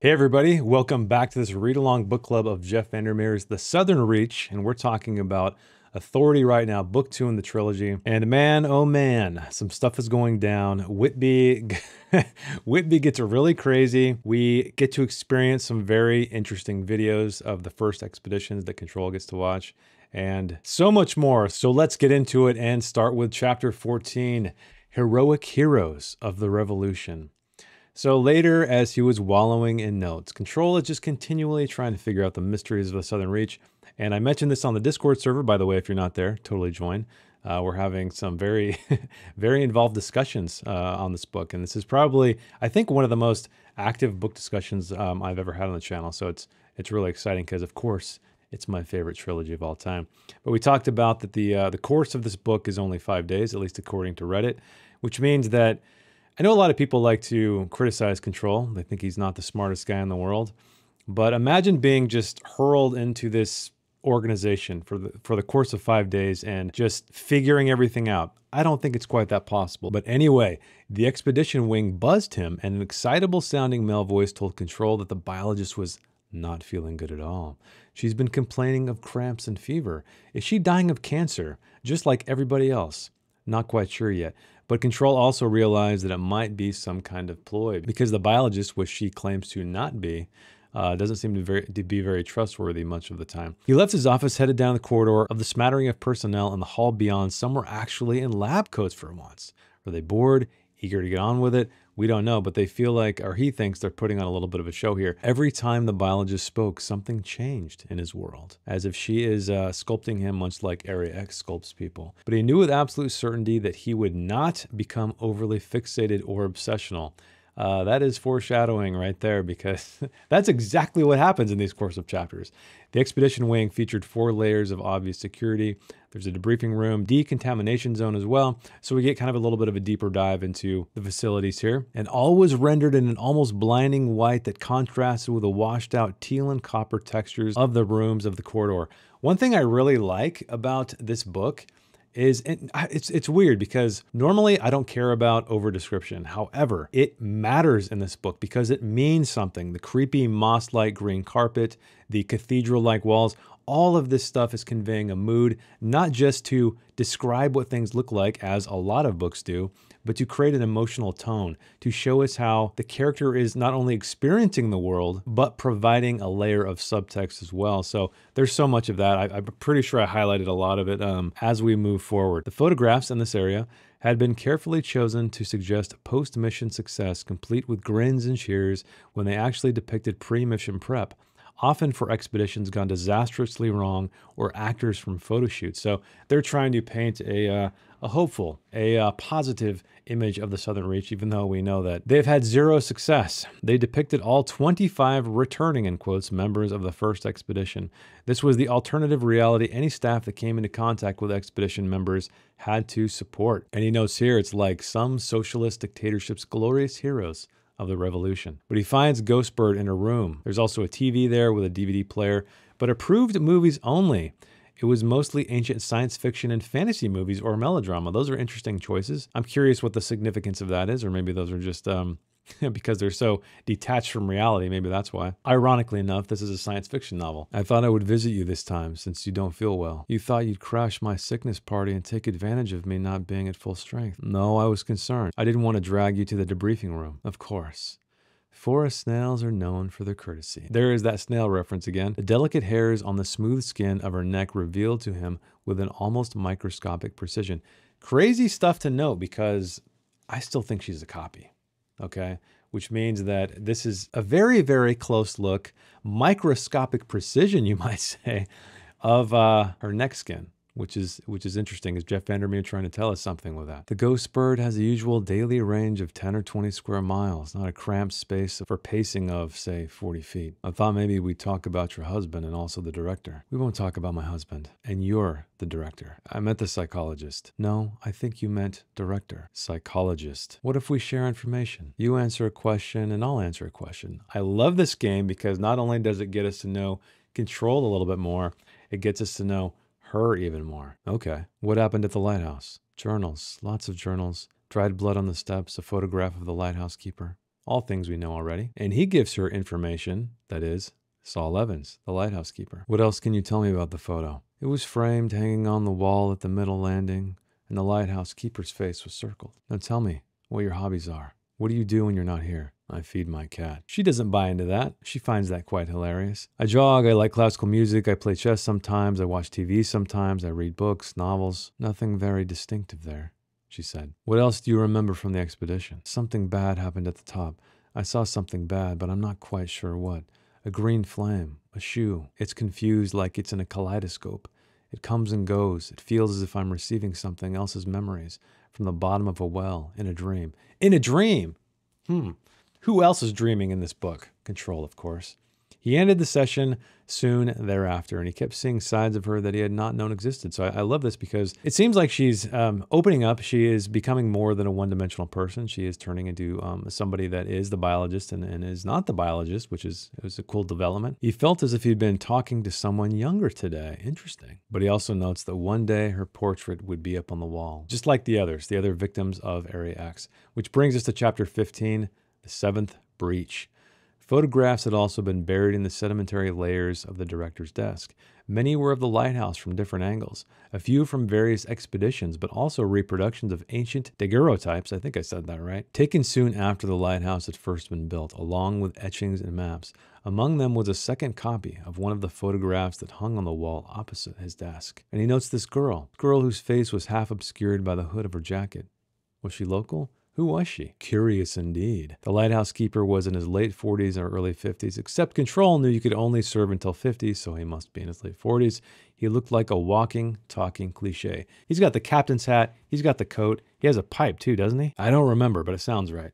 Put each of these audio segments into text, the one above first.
Hey everybody, welcome back to this read-along book club of Jeff Vandermeer's The Southern Reach, and we're talking about Authority right now, book 2 in the trilogy. And man, oh man, some stuff is going down. Whitby gets really crazy. We get to experience some very interesting videos of the first expeditions that Control gets to watch, and so much more. So let's get into it and start with chapter 14, Heroic Heroes of the Revolution. So later, as he was wallowing in notes, Control is just continually trying to figure out the mysteries of the Southern Reach. And I mentioned this on the Discord server, by the way. If you're not there, totally join. We're having some very, very involved discussions on this book. And this is probably, I think, one of the most active book discussions I've ever had on the channel. So it's really exciting because, of course, it's my favorite trilogy of all time. But we talked about that the course of this book is only 5 days, at least according to Reddit, which means that I know a lot of people like to criticize Control. They think he's not the smartest guy in the world. But imagine being just hurled into this organization for the course of 5 days and just figuring everything out. I don't think it's quite that possible. But anyway, the expedition wing buzzed him, and an excitable sounding male voice told Control that the biologist was not feeling good at all. She's been complaining of cramps and fever. Is she dying of cancer, just like everybody else? Not quite sure yet. But Control also realized that it might be some kind of ploy, because the biologist, which she claims to not be, doesn't seem to be very trustworthy much of the time. He left his office, headed down the corridor of the smattering of personnel in the hall beyond. Some were actually in lab coats for once. Were they bored, eager to get on with it? We don't know, but they feel like, or he thinks, they're putting on a little bit of a show here. Every time the biologist spoke, something changed in his world, as if she is sculpting him much like Area X sculpts people. But he knew with absolute certainty that he would not become overly fixated or obsessional. That is foreshadowing right there, because that's exactly what happens in these course of chapters. The expedition wing featured 4 layers of obvious security. There's a debriefing room, decontamination zone as well. So we get kind of a little bit of a deeper dive into the facilities here. And all was rendered in an almost blinding white that contrasted with the washed out teal and copper textures of the rooms of the corridor. One thing I really like about this book is it's weird, because normally I don't care about over description. However, it matters in this book because it means something. The creepy moss-like green carpet, the cathedral-like walls, all of this stuff is conveying a mood, not just to describe what things look like, as a lot of books do, but to create an emotional tone, to show us how the character is not only experiencing the world, but providing a layer of subtext as well. So there's so much of that. I'm pretty sure I highlighted a lot of it as we move forward. The photographs in this area had been carefully chosen to suggest post-mission success, complete with grins and cheers, when they actually depicted pre-mission prep, often for expeditions gone disastrously wrong or actors from photo shoots. So they're trying to paint a hopeful, a positive image of the Southern Reach, even though we know that they've had 0 success. They depicted all 25 returning, in quotes, members of the first expedition. This was the alternative reality any staff that came into contact with expedition members had to support. And he notes here, it's like some socialist dictatorship's glorious heroes of the revolution. But he finds Ghostbird in a room. There's also a TV there with a DVD player, but approved movies only. It was mostly ancient science fiction and fantasy movies or melodrama. Those are interesting choices. I'm curious what the significance of that is, or maybe those are just because they're so detached from reality. Maybe that's why. Ironically enough, this is a science fiction novel. I thought I would visit you this time since you don't feel well. You thought you'd crash my sickness party and take advantage of me not being at full strength. No, I was concerned. I didn't want to drag you to the debriefing room. Of course. Forest snails are known for their courtesy. There is that snail reference again. The delicate hairs on the smooth skin of her neck revealed to him with an almost microscopic precision. Crazy stuff to note, because I still think she's a copy, okay? Which means that this is a very, very close look, microscopic precision, you might say, of her neck skin. Which is interesting. Is Jeff Vandermeer trying to tell us something with that? The ghost bird has a usual daily range of 10 or 20 square miles, not a cramped space for pacing of, say, 40 feet. I thought maybe we'd talk about your husband and also the director. We won't talk about my husband. And you're the director. I meant the psychologist. No, I think you meant director. Psychologist. What if we share information? You answer a question and I'll answer a question. I love this game because not only does it get us to know Control a little bit more, it gets us to know her even more. Okay, what happened at the lighthouse? Journals, lots of journals. Dried blood on the steps, a photograph of the lighthouse keeper. All things we know already. And he gives her information, that is, Saul Evans, the lighthouse keeper. What else can you tell me about the photo? It was framed, hanging on the wall at the middle landing, and the lighthouse keeper's face was circled. Now tell me what your hobbies are. What do you do when you're not here? I feed my cat. She doesn't buy into that. She finds that quite hilarious. I jog, I like classical music, I play chess sometimes, I watch TV sometimes, I read books, novels. Nothing very distinctive there, she said. What else do you remember from the expedition? Something bad happened at the top. I saw something bad, but I'm not quite sure what. A green flame, a shoe. It's confused like it's in a kaleidoscope. It comes and goes. It feels as if I'm receiving something else's memories from the bottom of a well in a dream. In a dream? Who else is dreaming in this book? Control, of course. He ended the session soon thereafter, and he kept seeing sides of her that he had not known existed. So I love this because it seems like she's opening up. She is becoming more than a one-dimensional person. She is turning into somebody that is the biologist and is not the biologist, which is a cool development. He felt as if he'd been talking to someone younger today. Interesting. But he also notes that one day her portrait would be up on the wall, just like the other victims of Area X, which brings us to chapter 15, the seventh breach. Photographs had also been buried in the sedimentary layers of the director's desk. Many were of the lighthouse from different angles, a few from various expeditions, but also reproductions of ancient daguerreotypes, I think I said that right, taken soon after the lighthouse had first been built, along with etchings and maps. Among them was a second copy of one of the photographs that hung on the wall opposite his desk. And he notes this girl whose face was half obscured by the hood of her jacket. Was she local? Who was she? Curious indeed. The lighthouse keeper was in his late 40s or early 50s, except Control knew you could only serve until 50, so he must be in his late 40s. He looked like a walking, talking cliche. He's got the captain's hat, he's got the coat, he has a pipe too, doesn't he? I don't remember, but it sounds right.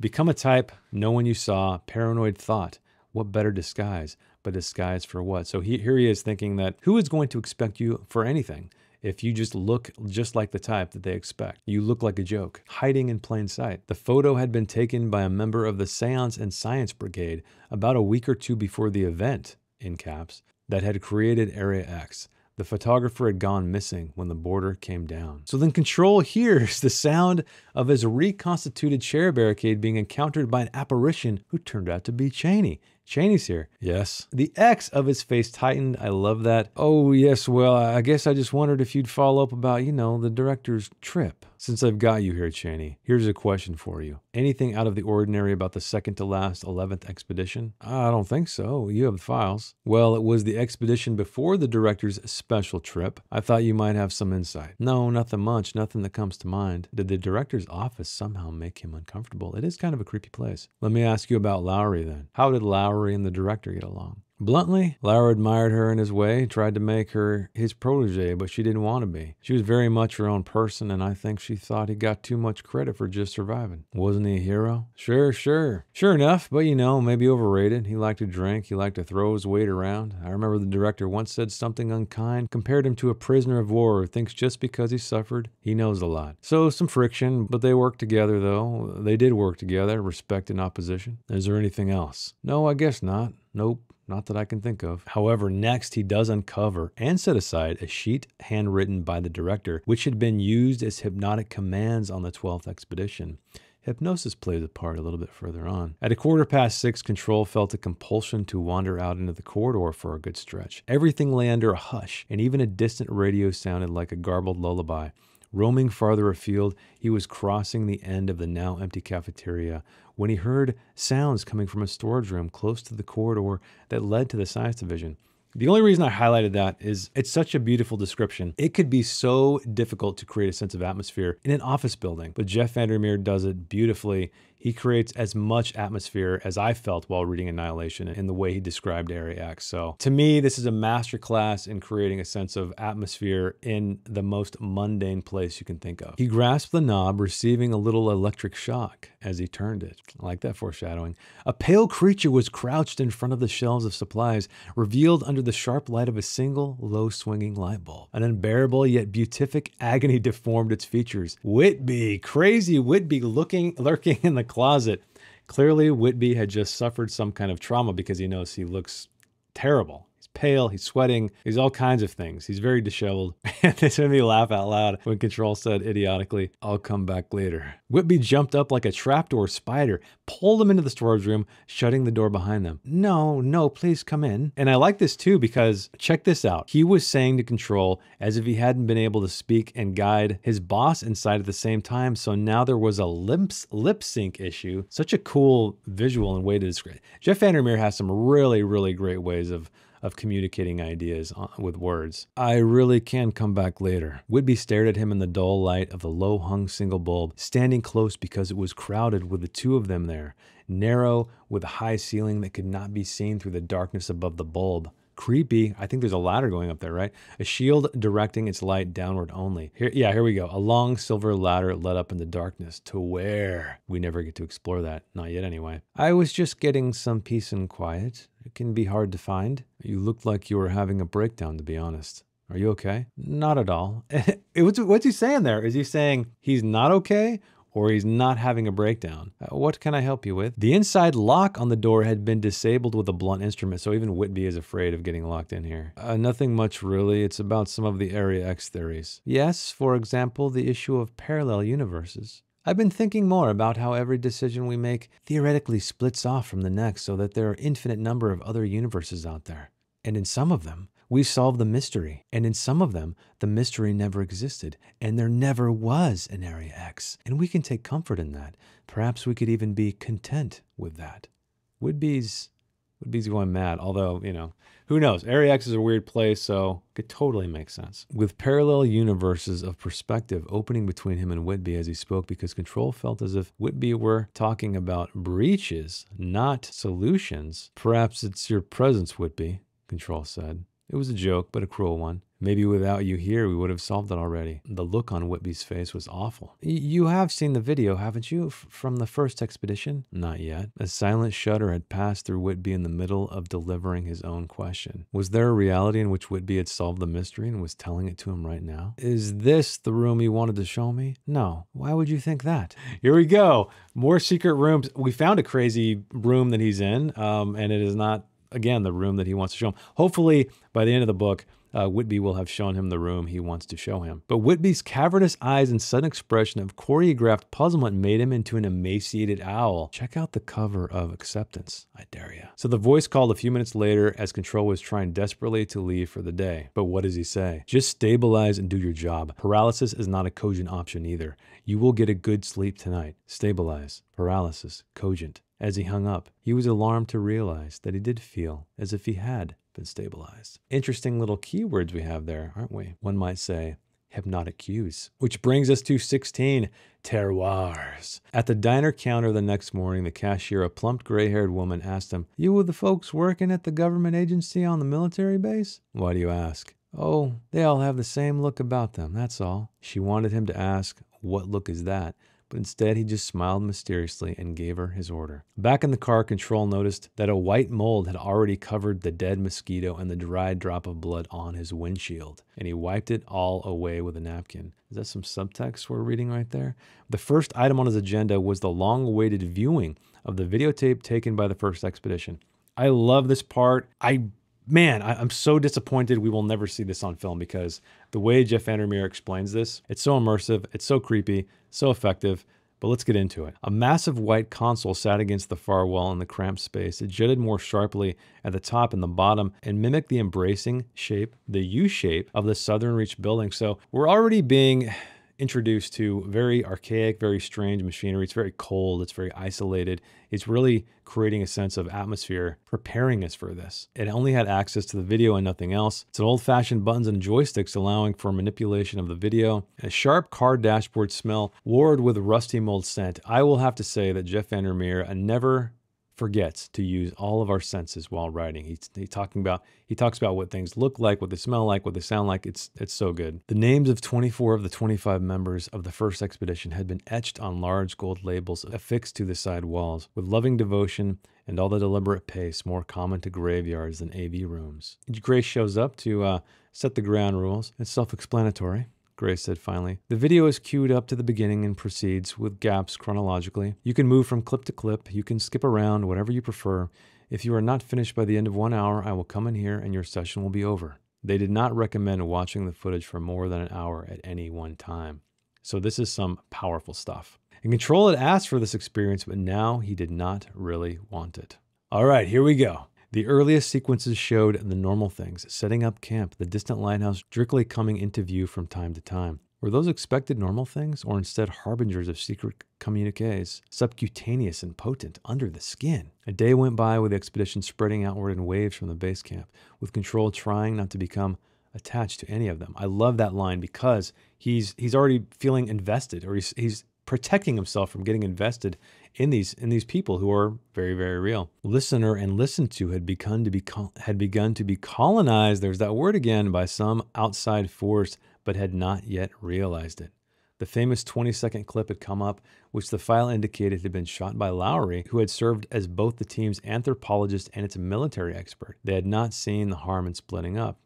Become a type, no one you saw, paranoid thought. What better disguise? But disguise for what? So here he is thinking that who is going to expect you for anything? If you just look just like the type that they expect. You look like a joke, hiding in plain sight. The photo had been taken by a member of the Seance and Science Brigade about a week or two before the event, in caps, that had created Area X. The photographer had gone missing when the border came down. So then Control hears the sound of his reconstituted chair barricade being encountered by an apparition who turned out to be Cheney. Cheney's here. Yes. The X of his face tightened. I love that. Oh, yes, well, I guess I just wondered if you'd follow up about, the director's trip. Since I've got you here, Cheney, here's a question for you. Anything out of the ordinary about the second to last 11th expedition? I don't think so. You have the files. Well, it was the expedition before the director's special trip. I thought you might have some insight. No, nothing much. Nothing that comes to mind. Did the director's office somehow make him uncomfortable? It is kind of a creepy place. Let me ask you about Lowry then. How did Lowry and the director get along? Bluntly, Lowry admired her in his way, tried to make her his protege, but she didn't want to be. She was very much her own person, and I think she thought he got too much credit for just surviving. Wasn't he a hero? Sure. Sure enough, but maybe overrated. He liked to drink, he liked to throw his weight around. I remember the director once said something unkind, compared him to a prisoner of war who thinks just because he suffered, he knows a lot. So some friction, but they worked together though. They did work together, respect and opposition. Is there anything else? No, I guess not. Nope. Not that I can think of. However, next he does uncover and set aside a sheet handwritten by the director, which had been used as hypnotic commands on the 12th expedition. Hypnosis plays a part a little bit further on. At 6:15, Control felt a compulsion to wander out into the corridor for a good stretch. Everything lay under a hush, and even a distant radio sounded like a garbled lullaby. Roaming farther afield, he was crossing the end of the now empty cafeteria when he heard sounds coming from a storage room close to the corridor that led to the science division. The only reason I highlighted that is it's such a beautiful description. It could be so difficult to create a sense of atmosphere in an office building, but Jeff Vandermeer does it beautifully. He creates as much atmosphere as I felt while reading Annihilation in the way he described Area X. So to me, this is a masterclass in creating a sense of atmosphere in the most mundane place you can think of. He grasped the knob, receiving a little electric shock as he turned it. I like that foreshadowing. A pale creature was crouched in front of the shelves of supplies, revealed under the sharp light of a single low-swinging light bulb. An unbearable yet beatific agony deformed its features. Whitby, crazy Whitby lurking in the closet. Clearly, Whitby had just suffered some kind of trauma because he knows he looks terrible. He's pale, he's sweating, he's all kinds of things. He's very disheveled. And this made me laugh out loud when Control said idiotically, "I'll come back later." Whitby jumped up like a trapdoor spider, pulled him into the storage room, shutting the door behind them. "No, no, please come in." And I like this too because check this out. He was saying to Control as if he hadn't been able to speak and guide his boss inside at the same time. So now there was a lip sync issue. Such a cool visual and way to describe it. Jeff Vandermeer has some really, really great ways of communicating ideas with words. "I really can come back later." Whitby stared at him in the dull light of the low-hung single bulb, standing close because it was crowded with the two of them there, narrow with a high ceiling that could not be seen through the darkness above the bulb. Creepy. I think there's a ladder going up there, right? A shield directing its light downward only. Here we go. A long silver ladder led up in the darkness. To where? We never get to explore that. Not yet, anyway. "I was just getting some peace and quiet. It can be hard to find." "You looked like you were having a breakdown, to be honest. Are you okay?" "Not at all." What's he saying there? Is he saying he's not okay? Or he's not having a breakdown? "What can I help you with?" The inside lock on the door had been disabled with a blunt instrument, so even Whitby is afraid of getting locked in here. Nothing much really. It's about some of the Area X theories." "Yes, for example, the issue of parallel universes. I've been thinking more about how every decision we make theoretically splits off from the next so that there are infinite number of other universes out there. And in some of them, we solve the mystery. And in some of them, the mystery never existed. And there never was an Area X. And we can take comfort in that. Perhaps we could even be content with that." Whitby's going mad, although, you know, who knows? Area X is a weird place, so it could totally make sense. With parallel universes of perspective opening between him and Whitby as he spoke, because Control felt as if Whitby were talking about breaches, not solutions. "Perhaps it's your presence, Whitby," Control said. It was a joke, but a cruel one. "Maybe without you here, we would have solved it already." The look on Whitby's face was awful. "You have seen the video, haven't you, from the first expedition?" "Not yet." A silent shudder had passed through Whitby in the middle of delivering his own question. Was there a reality in which Whitby had solved the mystery and was telling it to him right now? "Is this the room you wanted to show me?" "No. Why would you think that?" Here we go. More secret rooms. We found a crazy room that he's in, and it is not, again, the room that he wants to show him. Hopefully, by the end of the book, Whitby will have shown him the room he wants to show him. But Whitby's cavernous eyes and sudden expression of choreographed puzzlement made him into an emaciated owl. "Check out the cover of Acceptance, I dare ya." So the voice called a few minutes later as Control was trying desperately to leave for the day. But what does he say? "Just stabilize and do your job. Paralysis is not a cogent option either. You will get a good sleep tonight. Stabilize. Paralysis. Cogent." As he hung up, he was alarmed to realize that he did feel as if he had been stabilized. Interesting little keywords we have there, aren't we? One might say hypnotic cues. Which brings us to 16, terroirs. At the diner counter the next morning, the cashier, a plump gray-haired woman, asked him, "You with the folks working at the government agency on the military base?" "Why do you ask?" "Oh, they all have the same look about them, that's all." She wanted him to ask, "What look is that?" But instead he just smiled mysteriously and gave her his order. Back in the car, Control noticed that a white mold had already covered the dead mosquito and the dried drop of blood on his windshield, and he wiped it all away with a napkin. Is that some subtext we're reading right there? The first item on his agenda was the long-awaited viewing of the videotape taken by the first expedition. I love this part. I'm so disappointed we will never see this on film, because the way Jeff Vandermeer explains this, it's so immersive, it's so creepy, so effective. But let's get into it. A massive white console sat against the far wall in the cramped space. It jutted more sharply at the top and the bottom and mimicked the embracing shape, the U shape of the Southern Reach building. So we're already being introduced to very archaic, very strange machinery. It's very cold. It's very isolated. It's really creating a sense of atmosphere, preparing us for this. It only had access to the video and nothing else. It's an old-fashioned buttons and joysticks allowing for manipulation of the video. A sharp car dashboard smell warred with rusty mold scent. I will have to say that Jeff Vandermeer never forgets to use all of our senses while writing. He talks about what things look like, what they smell like, what they sound like. It's so good. The names of 24 of the 25 members of the first expedition had been etched on large gold labels affixed to the side walls with loving devotion and all the deliberate pace more common to graveyards than AV rooms. Grace shows up to set the ground rules. It's self-explanatory, Grace said finally. The video is queued up to the beginning and proceeds with gaps chronologically. You can move from clip to clip. You can skip around, whatever you prefer. If you are not finished by the end of 1 hour, I will come in here and your session will be over. They did not recommend watching the footage for more than an hour at any one time. So this is some powerful stuff. And Control had asked for this experience, but now he did not really want it. All right, here we go. The earliest sequences showed the normal things, setting up camp, the distant lighthouse directly coming into view from time to time. Were those expected normal things, or instead harbingers of secret communiques, subcutaneous and potent under the skin? A day went by with the expedition spreading outward in waves from the base camp, with Control trying not to become attached to any of them. I love that line because he's already feeling invested, or he's protecting himself from getting invested in these people who are very, very real. Listener and listened to had begun to be colonized, there's that word again, by some outside force, but had not yet realized it. The famous 20-second clip had come up, which the file indicated had been shot by Lowry, who had served as both the team's anthropologist and its military expert. They had not seen the harm in splitting up.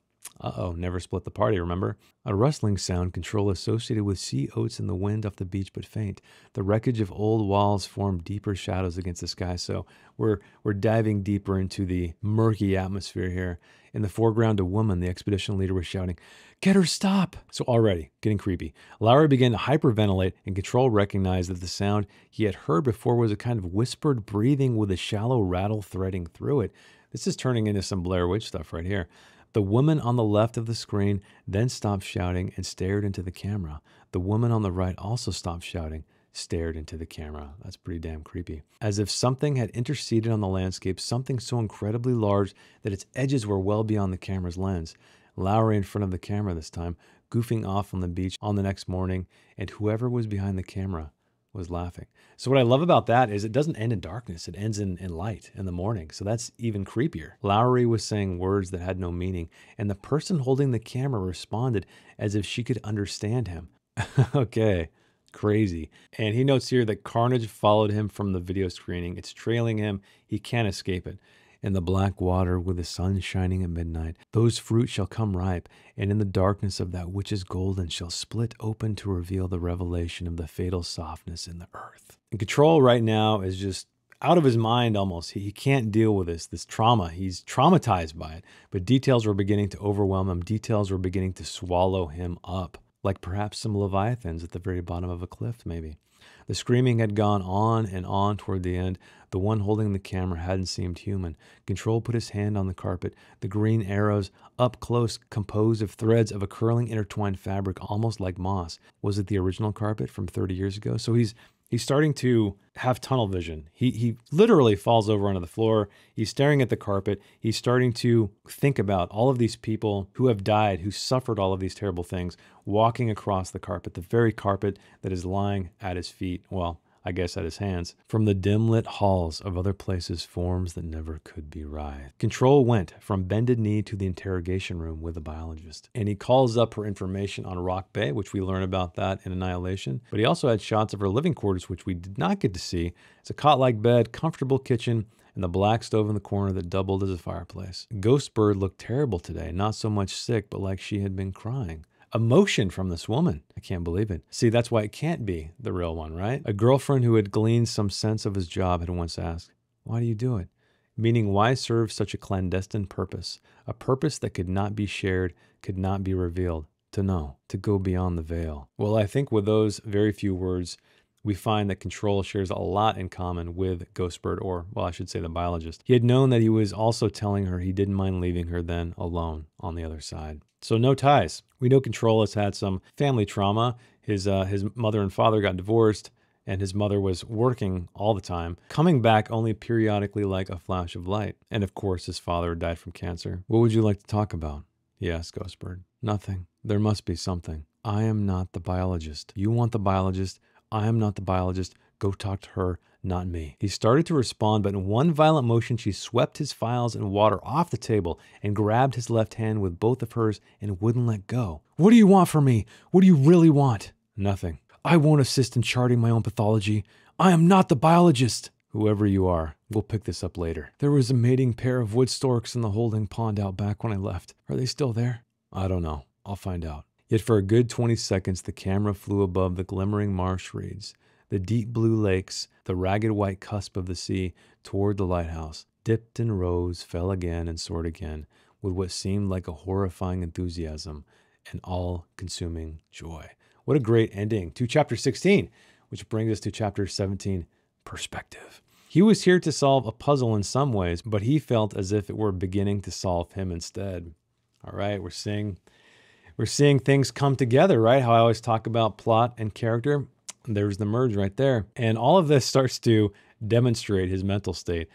Uh-oh, never split the party, remember? A rustling sound, Control associated with sea oats in the wind off the beach, but faint. The wreckage of old walls formed deeper shadows against the sky, so we're diving deeper into the murky atmosphere here. In the foreground, a woman, the expedition leader, was shouting, "Get her, stop!" So already, getting creepy. Lowry began to hyperventilate, and Control recognized that the sound he had heard before was a kind of whispered breathing with a shallow rattle threading through it. This is turning into some Blair Witch stuff right here. The woman on the left of the screen then stopped shouting and stared into the camera. The woman on the right also stopped shouting, stared into the camera. That's pretty damn creepy. As if something had interceded on the landscape, something so incredibly large that its edges were well beyond the camera's lens. Lowry in front of the camera this time, goofing off on the beach on the next morning, and whoever was behind the camera was laughing. So what I love about that is it doesn't end in darkness. It ends in light in the morning. So that's even creepier. Lowry was saying words that had no meaning, and the person holding the camera responded as if she could understand him. Okay, crazy. And he notes here that carnage followed him from the video screening. It's trailing him. He can't escape it. In the black water with the sun shining at midnight, those fruits shall come ripe, and in the darkness of that which is golden shall split open to reveal the revelation of the fatal softness in the earth. And Control right now is just out of his mind almost. He can't deal with this trauma. He's traumatized by it, but details were beginning to overwhelm him. Details were beginning to swallow him up, like perhaps some leviathans at the very bottom of a cliff maybe. The screaming had gone on and on toward the end. The one holding the camera hadn't seemed human. Control put his hand on the carpet. The green arrows, up close, composed of threads of a curling intertwined fabric, almost like moss. Was it the original carpet from 30 years ago? So he's starting to have tunnel vision. He literally falls over onto the floor. He's staring at the carpet. He's starting to think about all of these people who have died, who suffered all of these terrible things, walking across the carpet, the very carpet that is lying at his feet. Well, I guess at his hands. From the dim-lit halls of other places, forms that never could be writhed. Control went from bended knee to the interrogation room with the biologist. And he calls up her information on Rock Bay, which we learn about that in Annihilation. But he also had shots of her living quarters, which we did not get to see. It's a cot-like bed, comfortable kitchen, and the black stove in the corner that doubled as a fireplace. Ghostbird looked terrible today, not so much sick, but like she had been crying. Emotion from this woman. I can't believe it. See, that's why it can't be the real one, right? A girlfriend who had gleaned some sense of his job had once asked, "Why do you do it?" Meaning, why serve such a clandestine purpose? A purpose that could not be shared, could not be revealed. To know, to go beyond the veil. Well, I think with those very few words, we find that Control shares a lot in common with Ghostbird, or, well, I should say the biologist. He had known that he was also telling her he didn't mind leaving her then alone on the other side. So no ties. We know Control has had some family trauma. His mother and father got divorced, and his mother was working all the time, coming back only periodically like a flash of light. And of course, his father died from cancer. What would you like to talk about? He asked Ghostbird. Nothing. There must be something. I am not the biologist. You want the biologist. I am not the biologist. Go talk to her, not me. He started to respond, but in one violent motion, she swept his files and water off the table and grabbed his left hand with both of hers and wouldn't let go. What do you want from me? What do you really want? Nothing. I won't assist in charting my own pathology. I am not the biologist. Whoever you are, we'll pick this up later. There was a mating pair of wood storks in the holding pond out back when I left. Are they still there? I don't know. I'll find out. Yet for a good 20 seconds, the camera flew above the glimmering marsh reeds, the deep blue lakes, the ragged white cusp of the sea toward the lighthouse. dipped and rose, fell again and soared again, with what seemed like a horrifying enthusiasm and all-consuming joy. What a great ending to chapter 16, which brings us to chapter 17, perspective. He was here to solve a puzzle in some ways, but he felt as if it were beginning to solve him instead. All right, we're seeing things come together, right? How I always talk about plot and character. There's the merge right there. And all of this starts to demonstrate his mental state.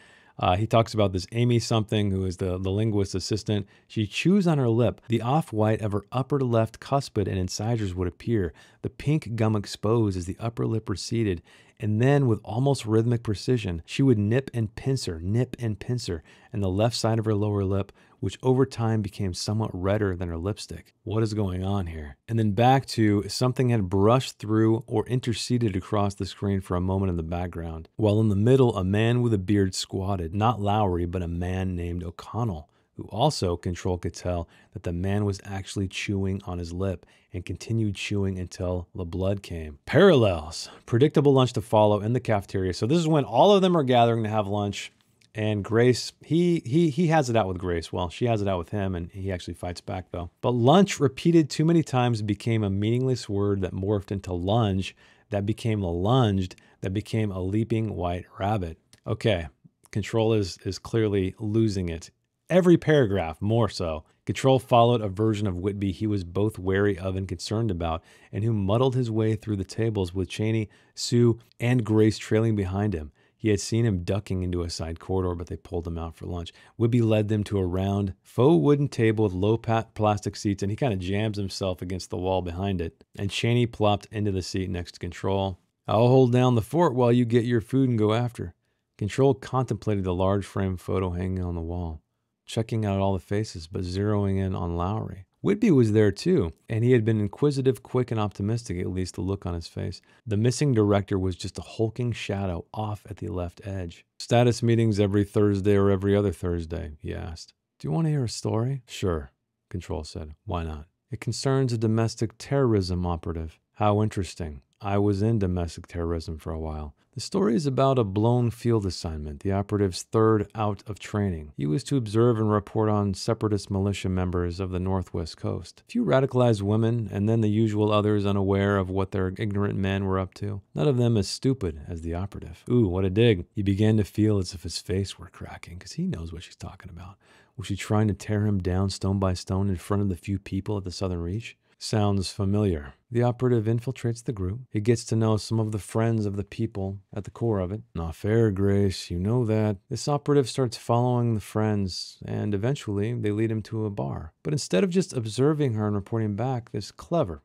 He talks about this Amy something, who is the linguist assistant. She chews on her lip. The off-white of her upper left cuspid and incisors would appear. The pink gum exposed as the upper lip receded. And then, with almost rhythmic precision, she would nip and pincer, and the left side of her lower lip, which over time became somewhat redder than her lipstick. What is going on here? And then back to something had brushed through or interceded across the screen for a moment in the background, while in the middle a man with a beard squatted, not Lowry, but a man named O'Connell, who also Control could tell that the man was actually chewing on his lip and continued chewing until the blood came. Parallels. Predictable lunch to follow in the cafeteria. So this is when all of them are gathering to have lunch. And Grace, he has it out with Grace. Well, she has it out with him, and he actually fights back, though. But lunch, repeated too many times, became a meaningless word that morphed into lunge, that became a lunged, that became a leaping white rabbit. Okay, Control is clearly losing it. Every paragraph, more so. Control followed a version of Whitby he was both wary of and concerned about, and who muddled his way through the tables with Cheney, Sue, and Grace trailing behind him. He had seen him ducking into a side corridor, but they pulled him out for lunch. Whitby led them to a round, faux wooden table with low plastic seats, and he kind of jams himself against the wall behind it. And Cheney plopped into the seat next to Control. I'll hold down the fort while you get your food and go after. Control contemplated the large frame photo hanging on the wall, checking out all the faces, but zeroing in on Lowry. Whitby was there too, and he had been inquisitive, quick, and optimistic, at least the look on his face. The missing director was just a hulking shadow off at the left edge. Status meetings every Thursday or every other Thursday, he asked. Do you want to hear a story? Sure, Control said. Why not? It concerns a domestic terrorism operative. How interesting. I was in domestic terrorism for a while. The story is about a blown field assignment, the operative's third out of training. He was to observe and report on separatist militia members of the Northwest Coast. A few radicalized women, and then the usual others unaware of what their ignorant men were up to. None of them as stupid as the operative. Ooh, what a dig. He began to feel as if his face were cracking, because he knows what she's talking about. Was she trying to tear him down stone by stone in front of the few people at the Southern Reach? Sounds familiar. The operative infiltrates the group. He gets to know some of the friends of the people at the core of it. Not fair, Grace. You know that. This operative starts following the friends, and eventually they lead him to a bar. But instead of just observing her and reporting back, this clever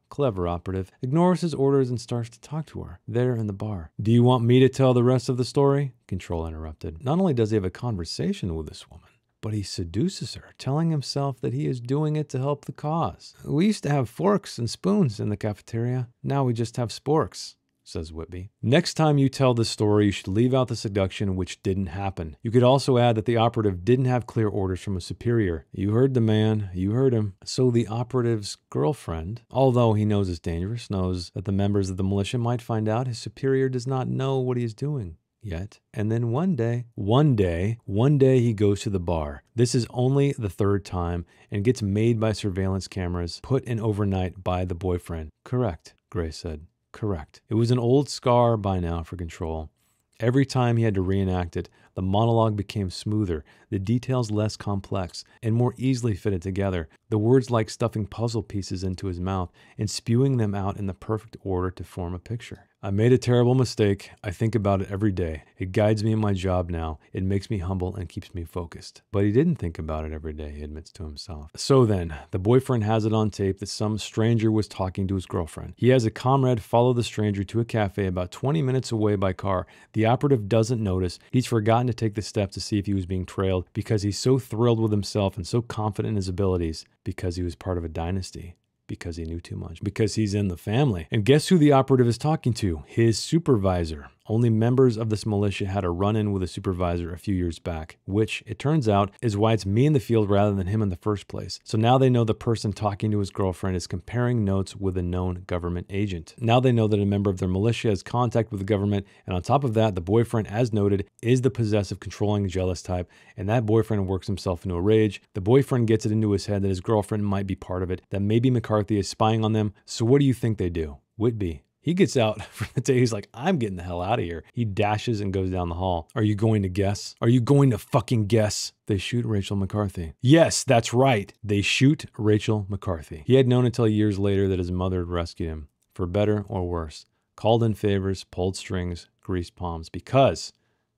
operative ignores his orders and starts to talk to her, there in the bar. Do you want me to tell the rest of the story? Control interrupted. Not only does he have a conversation with this woman, but he seduces her, telling himself that he is doing it to help the cause. We used to have forks and spoons in the cafeteria. Now we just have sporks, says Whitby. Next time you tell this story, you should leave out the seduction, which didn't happen. You could also add that the operative didn't have clear orders from a superior. You heard the man. You heard him. So the operative's girlfriend, although he knows it's dangerous, knows that the members of the militia might find out, his superior does not know what he is doing yet. And then one day he goes to the bar. This is only the third time and gets made by surveillance cameras, put in overnight by the boyfriend. Correct, Grace said. Correct. It was an old scar by now for Control. Every time he had to reenact it, the monologue became smoother, the details less complex, and more easily fitted together, the words like stuffing puzzle pieces into his mouth and spewing them out in the perfect order to form a picture. I made a terrible mistake. I think about it every day. It guides me in my job now. It makes me humble and keeps me focused. But he didn't think about it every day, he admits to himself. So then, the boyfriend has it on tape that some stranger was talking to his girlfriend. He has a comrade follow the stranger to a cafe about 20 minutes away by car. The operative doesn't notice. He's forgotten to take the step to see if he was being trailed because he's so thrilled with himself and so confident in his abilities because he was part of a dynasty. Because he knew too much. Because he's in the family. And guess who the operative is talking to? His supervisor. Only members of this militia had a run-in with a supervisor a few years back, which, it turns out, is why it's me in the field rather than him in the first place. So now they know the person talking to his girlfriend is comparing notes with a known government agent. Now they know that a member of their militia has contact with the government, and on top of that, the boyfriend, as noted, is the possessive, controlling, jealous type, and that boyfriend works himself into a rage. The boyfriend gets it into his head that his girlfriend might be part of it, that maybe McCarthy is spying on them. So what do you think they do? Whitby. He gets out from the day. He's like, I'm getting the hell out of here. He dashes and goes down the hall. Are you going to guess? Are you going to fucking guess? They shoot Rachel McCarthy. Yes, that's right. They shoot Rachel McCarthy. He had known until years later that his mother had rescued him, for better or worse. Called in favors, pulled strings, greased palms, because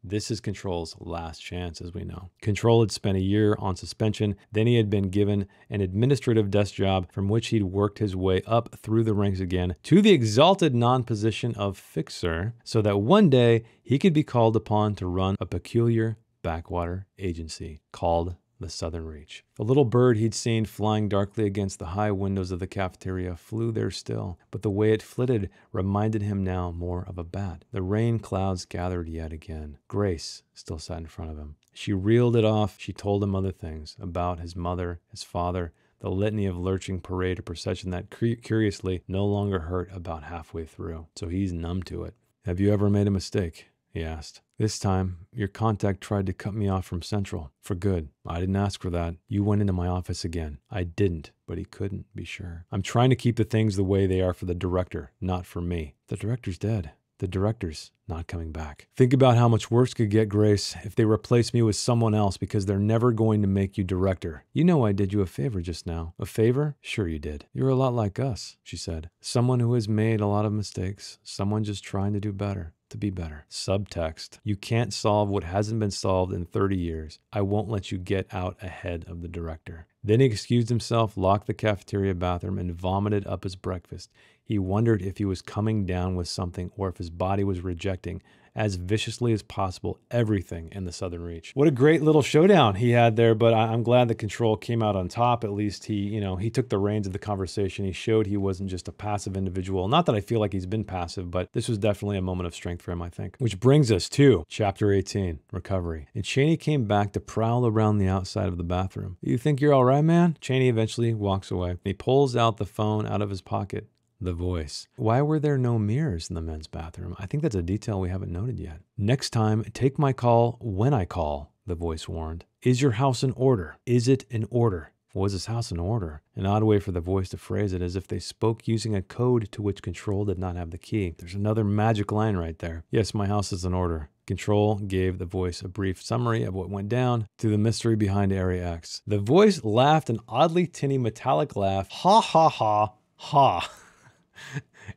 this is Control's last chance, as we know. Control had spent a year on suspension. Then he had been given an administrative desk job from which he'd worked his way up through the ranks again to the exalted non-position of fixer, so that one day he could be called upon to run a peculiar backwater agency called the Southern Reach. The little bird he'd seen flying darkly against the high windows of the cafeteria flew there still, but the way it flitted reminded him now more of a bat. The rain clouds gathered yet again. Grace still sat in front of him. She reeled it off. She told him other things about his mother, his father, the litany of lurching parade or procession that curiously no longer hurt about halfway through. So he's numb to it. Have you ever made a mistake? He asked. This time, your contact tried to cut me off from Central. For good. I didn't ask for that. You went into my office again. I didn't, but he couldn't be sure. I'm trying to keep the things the way they are for the director, not for me. The director's dead. The director's not coming back. Think about how much worse could get, Grace, if they replace me with someone else, because they're never going to make you director. You know I did you a favor just now. A favor? Sure you did. You're a lot like us, she said. Someone who has made a lot of mistakes. Someone just trying to do better. To be better. Subtext. You can't solve what hasn't been solved in 30 years. I won't let you get out ahead of the director. Then he excused himself, locked the cafeteria bathroom, and vomited up his breakfast. He wondered if he was coming down with something or if his body was rejecting as viciously as possible everything in the Southern Reach. What a great little showdown he had there, but I'm glad the Control came out on top. At least he took the reins of the conversation. He showed he wasn't just a passive individual. Not that I feel like he's been passive, but this was definitely a moment of strength for him, I think. Which brings us to Chapter 18, Recovery. And Cheney came back to prowl around the outside of the bathroom. You think you're all right, man? Cheney eventually walks away. He pulls out the phone out of his pocket. The voice. Why were there no mirrors in the men's bathroom? I think that's a detail we haven't noted yet. Next time, take my call when I call, the voice warned. Is your house in order? Is it in order? Was his house in order? An odd way for the voice to phrase it, as if they spoke using a code to which Control did not have the key. There's another magic line right there. Yes, my house is in order. Control gave the voice a brief summary of what went down to the mystery behind Area X. The voice laughed an oddly tinny metallic laugh. Ha ha ha ha.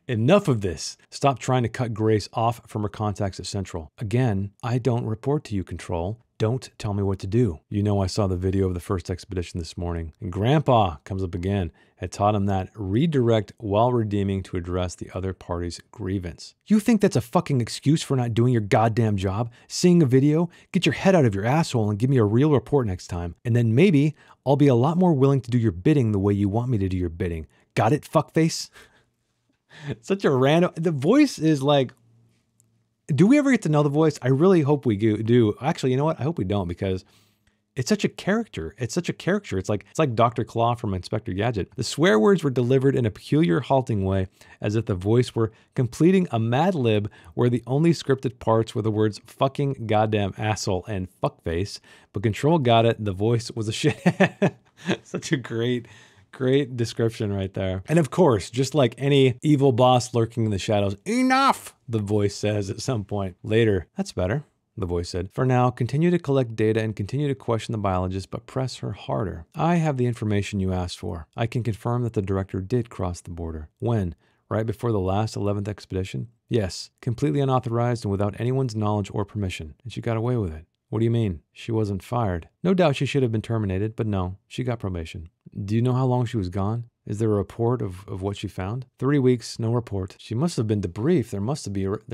Enough of this. Stop trying to cut Grace off from her contacts at Central. Again, I don't report to you, Control. Don't tell me what to do. You know I saw the video of the first expedition this morning. And Grandpa comes up again. Had taught him that redirect while redeeming to address the other party's grievance. You think that's a fucking excuse for not doing your goddamn job? Seeing a video? Get your head out of your asshole and give me a real report next time. And then maybe I'll be a lot more willing to do your bidding the way you want me to do your bidding. Got it, fuckface? Such a random. The voice is like, do we ever get to know the voice? I really hope we do. Actually, you know what? I hope we don't, because it's such a character. It's such a character. It's like Dr. Claw from Inspector Gadget. The swear words were delivered in a peculiar, halting way, as if the voice were completing a Mad Lib where the only scripted parts were the words fucking goddamn asshole and fuckface. But Control got it. The voice was a shithead. Such a great description right there. And of course, just like any evil boss lurking in the shadows, enough, the voice says at some point. Later, that's better, the voice said. For now, continue to collect data and continue to question the biologist, but press her harder. I have the information you asked for. I can confirm that the director did cross the border. When? Right before the last 11th expedition? Yes, completely unauthorized and without anyone's knowledge or permission. And she got away with it. What do you mean? She wasn't fired. No doubt she should have been terminated, but no, she got probation. Do you know how long she was gone? Is there a report of what she found? 3 weeks, no report. She must have been debriefed. There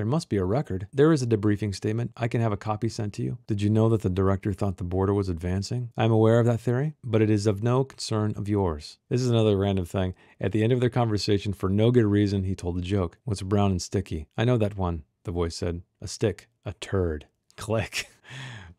must be a record. There is a debriefing statement. I can have a copy sent to you. Did you know that the director thought the border was advancing? I'm aware of that theory, but it is of no concern of yours. This is another random thing. At the end of their conversation, for no good reason, he told a joke. What's brown and sticky? I know that one. the voice said. A stick. A turd. Click.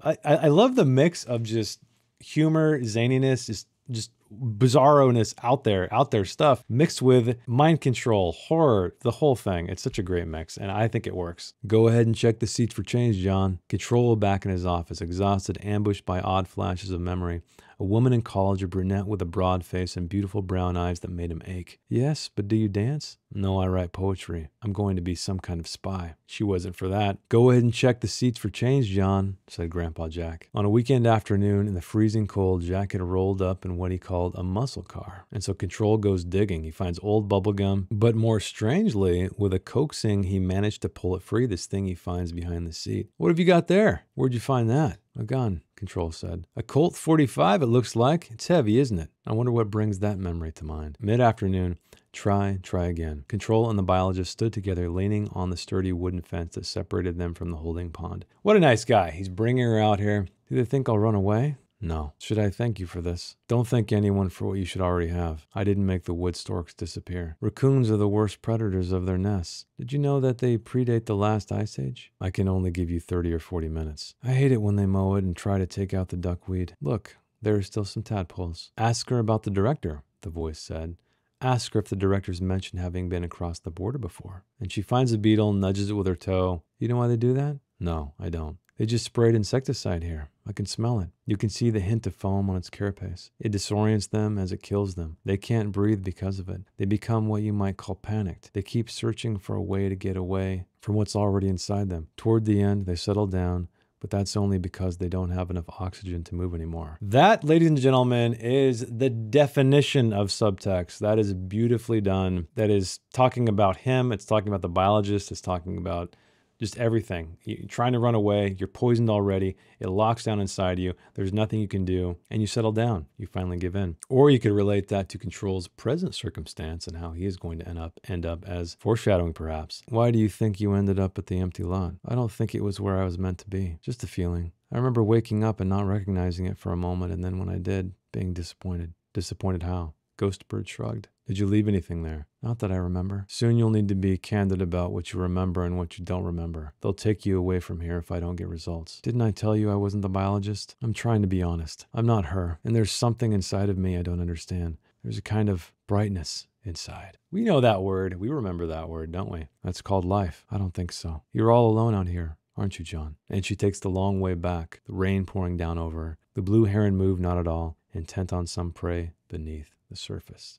I love the mix of just humor, zaniness, just bizarro-ness out there stuff mixed with mind control, horror, the whole thing. It's such a great mix, and I think it works. Go ahead and check the seats for change, John. Control back in his office, exhausted, ambushed by odd flashes of memory. A woman in college, a brunette with a broad face and beautiful brown eyes that made him ache. Yes, but do you dance? No, I write poetry. I'm going to be some kind of spy. She wasn't for that. Go ahead and check the seats for change, John, said Grandpa Jack. On a weekend afternoon in the freezing cold, Jack had rolled up in what he called a muscle car. And so Control goes digging. He finds old bubblegum, but more strangely, with a coaxing, he managed to pull it free, this thing he finds behind the seat. What have you got there? Where'd you find that? A gun, Control said. A Colt 45, it looks like. It's heavy, isn't it? I wonder what brings that memory to mind. Mid-afternoon, try again. Control and the biologist stood together, leaning on the sturdy wooden fence that separated them from the holding pond. What a nice guy. He's bringing her out here. Do they think I'll run away? No. Should I thank you for this? Don't thank anyone for what you should already have. I didn't make the wood storks disappear. Raccoons are the worst predators of their nests. Did you know that they predate the last ice age? I can only give you 30 or 40 minutes. I hate it when they mow it and try to take out the duckweed. Look, there are still some tadpoles. Ask her about the director, the voice said. Ask her if the director's mentioned having been across the border before. And she finds a beetle, nudges it with her toe. You know why they do that? No, I don't. They just sprayed insecticide here. I can smell it. You can see the hint of foam on its carapace. It disorients them as it kills them. They can't breathe because of it. They become what you might call panicked. They keep searching for a way to get away from what's already inside them. Toward the end, they settle down, but that's only because they don't have enough oxygen to move anymore. That, ladies and gentlemen, is the definition of subtext. That is beautifully done. That is talking about him. It's talking about the biologist. It's talking about just everything. You're trying to run away. You're poisoned already. It locks down inside you. There's nothing you can do. And you settle down. You finally give in. Or you could relate that to Control's present circumstance and how he is going to end up as foreshadowing, perhaps. Why do you think you ended up at the empty lot? I don't think it was where I was meant to be. Just a feeling. I remember waking up and not recognizing it for a moment, and then when I did, being disappointed. Disappointed how? Ghostbird shrugged. Did you leave anything there? Not that I remember. Soon you'll need to be candid about what you remember and what you don't remember. They'll take you away from here if I don't get results. Didn't I tell you I wasn't the biologist? I'm trying to be honest. I'm not her. And there's something inside of me I don't understand. There's a kind of brightness inside. We know that word. We remember that word, don't we? That's called life. I don't think so. You're all alone out here, aren't you, John? And she takes the long way back, the rain pouring down over her. The blue heron moved not at all, intent on some prey beneath the surface.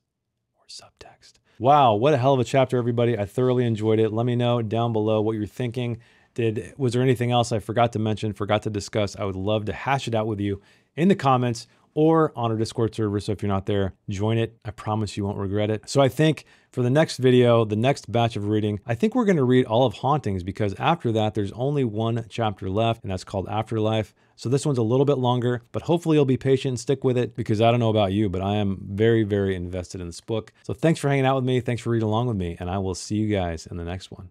Or subtext. Wow, what a hell of a chapter, everybody. I thoroughly enjoyed it. Let me know down below what you're thinking. Was there anything else I forgot to mention, forgot to discuss? I would love to hash it out with you in the comments or on our Discord server. So if you're not there, join it. I promise you won't regret it. So I think for the next video, the next batch of reading, I think we're going to read all of Hauntings, because after that, there's only one chapter left, and that's called Afterlife. So this one's a little bit longer, but hopefully you'll be patient and stick with it, because I don't know about you, but I am very, very invested in this book. So thanks for hanging out with me. Thanks for reading along with me, and I will see you guys in the next one.